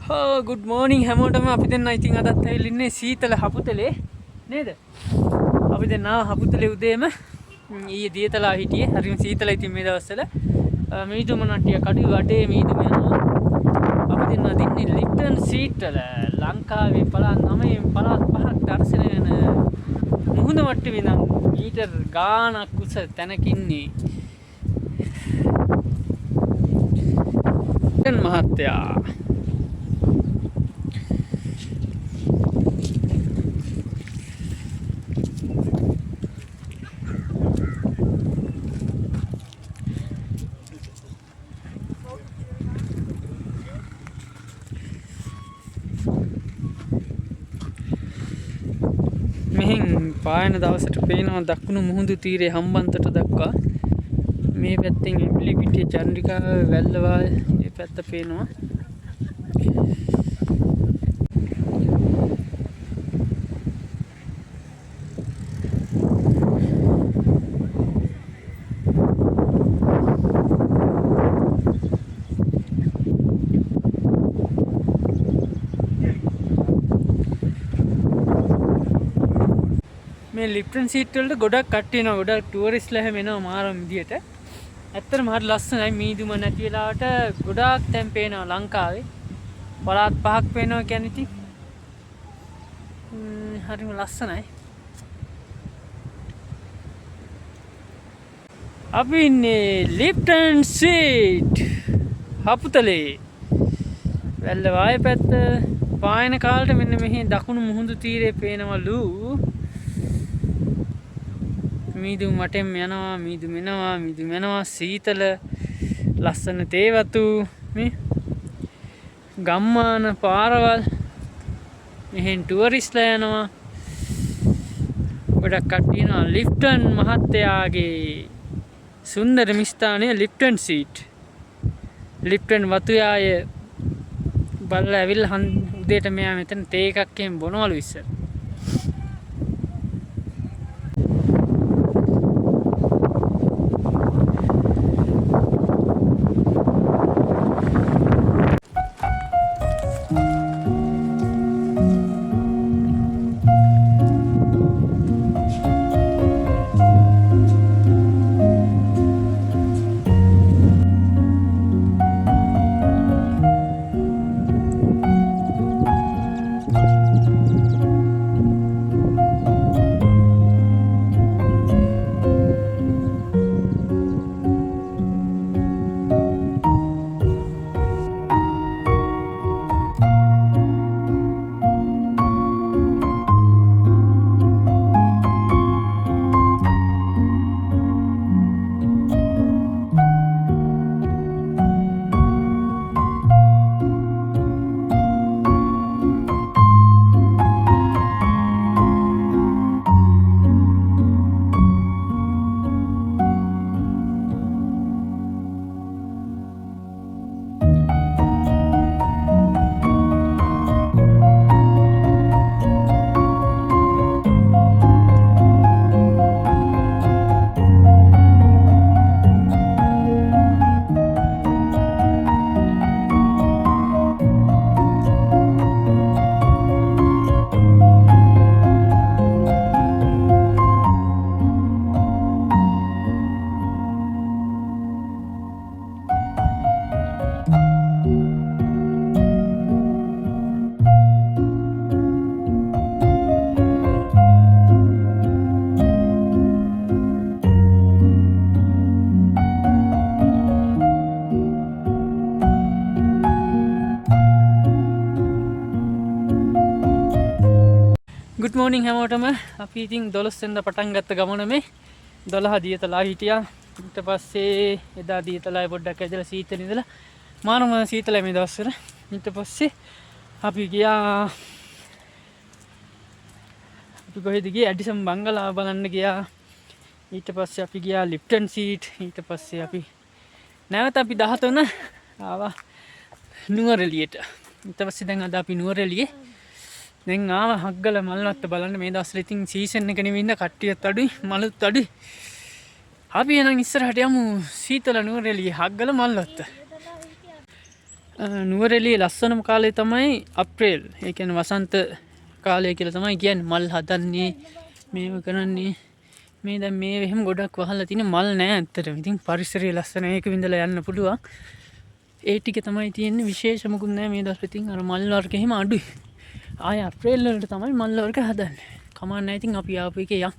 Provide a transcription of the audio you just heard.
Good මෝනිින් හැමෝටම අපි දෙන්න ඉතින් අදත් ඇවිල්ලින්නේ සීතල හපුතලේ නේද අපි දෙන්න හපුතලේ උදේම ඊයේ දියතලා හිටියේ හරිම සීතල ඉතින් මේ දවස්වල මීදුම නටිය කඩු වටේ මීදුම යනවා අපි දෙන්න අදින්නේ ලිප්ටන් සීට් වල ලංකාවේ පළාත් 9 පළාත් 5ක් දර්ශනය වෙන මුහුණ මට්ටමේ නම් මීටර් ගාණක් උස තැනක ඉන්නේ මහත්තයා මෙහින් පායන දවසට පේනවා දකුණු මුහුදු තීරයේ හම්බන්තොට දක්වා මේ පැත්තෙන් එම්බිලි පිටිය චන්ද්‍රිකා වැල්ලවා මේ පැත්ත පේනවා මේ ලිප්ටන් සීට් වලට ගොඩක් කට්ටිය එනවා ගොඩක් ටුවරිස්ට්ලා හැම එනවා මාරම විදියට ඇත්තටම හරි ලස්සනයි මීදුම නැති වෙලාවට ගොඩාක් තැන් පේනවා ලංකාවේ පළාත් 5ක් පේනවා කියන්නේ ඉතින් හරිම ලස්සනයි අපි ඉන්නේ ලිප්ටන් සීට් හපුතලේ වැල්ල වාය පැත්ත පායන කාලට මෙන්න මෙහි දකුණු මුහුදු තීරයේ පේනවලු මීදුම් වටෙන් යනවා මීදුම් එනවා සීතල ලස්සන තේවතු මේ ගම්මාන පාරවල් මෙහෙන් ටුවරිස්ට්ලා යනවා ගොඩක් කට්ටිය යනවා ලිප්ටන් මහත්තයාගේ සුන්දර මිස්ථානය ලිප්ටන් සීට් ලිප්ටන් වතුයාය බලලා ඇවිල්ලා උදේට මෙයා මෙතන තේ එකක් එහෙම බොනවලු ඉස්සර ගුඩ් මෝනිින් හැමෝටම අපි ඉතින් 12 වෙනිදා පටන් ගත්ත ගමන මේ 12 දියතලා හිටියා ඊට පස්සේ එදා දියතලාවේ පොඩ්ඩක් ඇදලා සීතල ඉඳලා මානම සීතලයි මේ දවස්වල ඊට පස්සේ අපි ගියා අපි කොහෙද ගියේ ඇඩිසන් බංගලාව බලන්න ගියා ඊට පස්සේ අපි ගියා ලිප්ටන් සීට් ඊට පස්සේ අපි නැවත අපි 13 ආවා නුවරඑළියට ඊට පස්සේ දැන් අද අපි නුවරඑළියේ දැන් ආව හග්ගල මල්වත්ත බලන්න මේ දවස්වල ඉතින් සීසන් එක නෙවෙයි ඉඳ කට්ටියත් අඩුයි මලුත් අඩුයි අපි එහෙනම් ඉස්සරහට යමු සීතල නුවරඑළියේ හග්ගල මල්වත්ත නුවරෙලියේ ලස්සනම කාලය තමයි අප්‍රේල්. ඒ කියන්නේ වසන්ත කාලය කියලා තමයි කියන්නේ. මල් හදන්නේ මේව කරන්නේ. මේ දැන් මේ එහෙම ගොඩක් වහලා තියෙන මල් නෑ ඇත්තටම. ඉතින් පරිසරය ලස්සන ඒක විඳලා යන්න පුළුවන්. ඒ ටික තමයි තියෙන්නේ විශේෂ මොකුත් නෑ මේ දවස්වල. ඉතින් අර මල් වර්ග එහෙම අඩුයි. ආය අප්‍රේල් වලට තමයි මල් වර්ග හදන්නේ. කමක් නෑ ඉතින් අපි ආපු එකේ යන්.